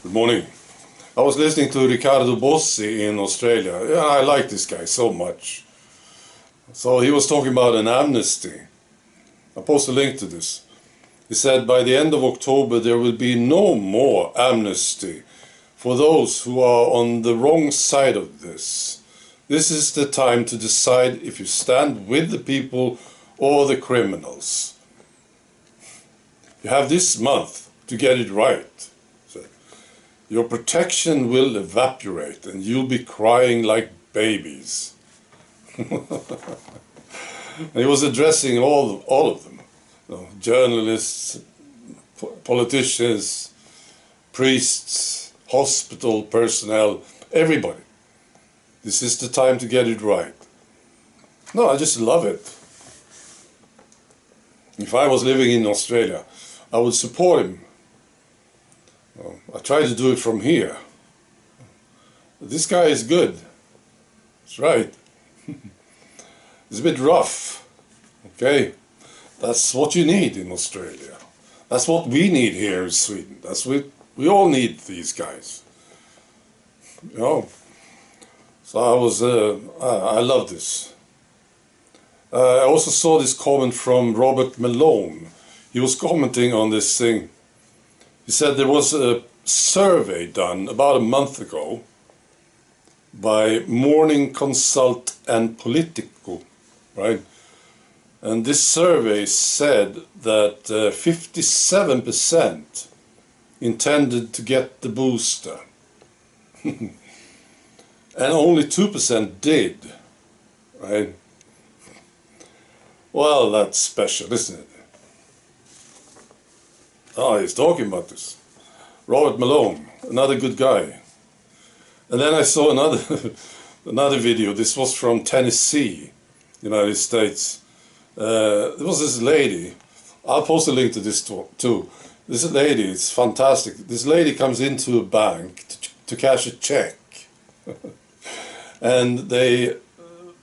Good morning. I was listening to Riccardo Bosi in Australia. Yeah, I like this guy so much. So he was talking about an amnesty. I'll post a link to this. He said by the end of October there will be no more amnesty for those who are on the wrong side of this. This is the time to decide if you stand with the people or the criminals. You have this month to get it right. Your protection will evaporate and you'll be crying like babies. And he was addressing all of them. You know, journalists, politicians, priests, hospital personnel, everybody. This is the time to get it right. No, I just love it. If I was living in Australia, I would support him. I try to do it from here. This guy is good. That's right. It's a bit rough. Okay? That's what you need in Australia. That's what we need here in Sweden. That's what we all need, these guys. You know? So I love this. I also saw this comment from Robert Malone. He was commenting on this thing. He said there was a survey done about a month ago by Morning Consult and Politico, right? And this survey said that 57% intended to get the booster. And only 2% did, right? Well, that's special, isn't it? Oh, he's talking about this. Robert Malone, another good guy. And then I saw another video. This was from Tennessee, United States. There was this lady. I'll post a link to this too. This lady, it's fantastic. This lady comes into a bank to cash a check. And they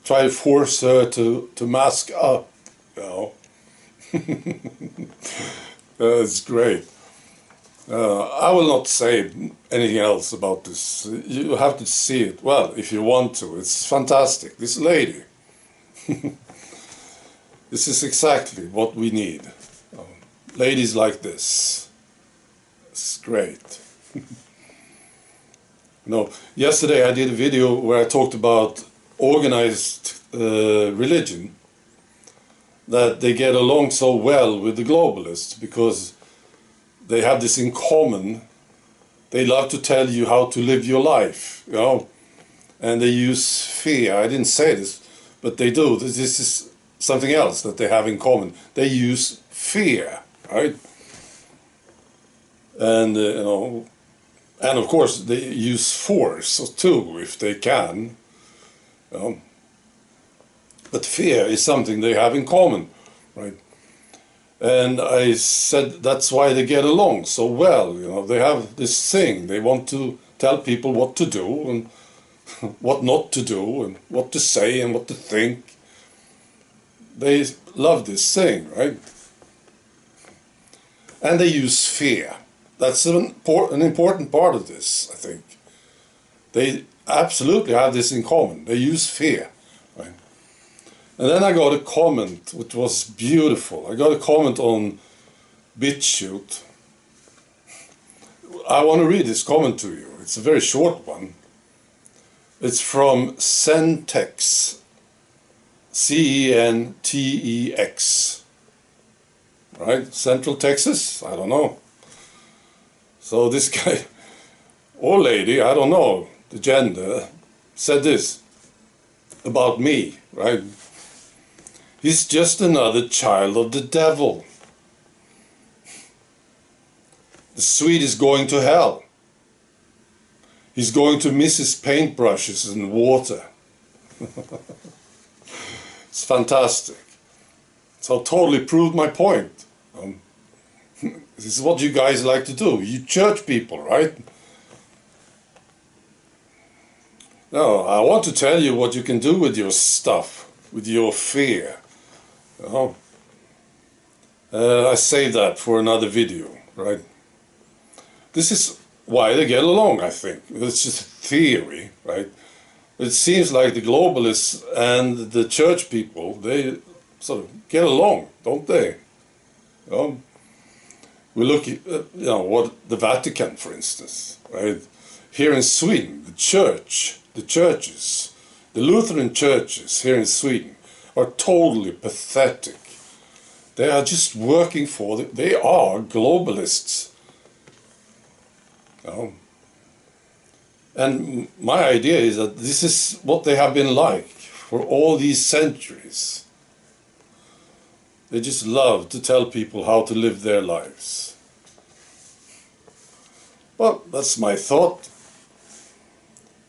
try to force her to mask up, you know. It's great. I will not say anything else about this. You have to see it. Well, if you want to. It's fantastic. This lady. This is exactly what we need. Ladies like this. It's great. Yesterday I did a video where I talked about organized religion. That they get along so well with the globalists because they have this in common. They love to tell you how to live your life, you know, and they use fear. I didn't say this, but they do. This is something else that they have in common. They use fear, right? And and of course they use force too if they can, you know. But fear is something they have in common, right? And I said that's why they get along so well, you know. They have this thing. They want to tell people what to do and what not to do and what to say and what to think. They love this thing, right? And they use fear. That's an important part of this, I think. They absolutely have this in common. They use fear, right? And then I got a comment which was beautiful. I got a comment on BitChute. I want to read this comment to you. It's a very short one. It's from Centex. Centex. Right? Central Texas? I don't know. So this guy, or lady, I don't know the gender, said this about me, right? He's just another child of the devil. The Swede is going to hell. He's going to miss his paintbrushes and water. It's fantastic. So totally proved my point. This is what you guys like to do. You church people, right? No, I want to tell you what you can do with your stuff, with your fear. Oh. I saved that for another video, right? This is why they get along, I think. It's just a theory, right? It seems like the globalists and the church people, they sort of get along, don't they? You know, we look at, what the Vatican, for instance, right? Here in Sweden, the churches, the Lutheran churches here in Sweden are totally pathetic. They are just working they are globalists. You know? And my idea is that this is what they have been like for all these centuries. They just love to tell people how to live their lives. Well, that's my thought.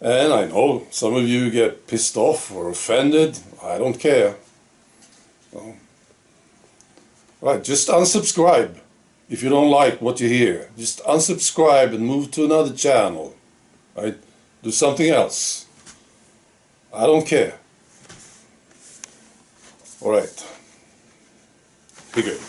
And I know some of you get pissed off or offended. I don't care. No. Right, just unsubscribe if you don't like what you hear. Just unsubscribe and move to another channel. Right? Do something else. I don't care. All right. Be good.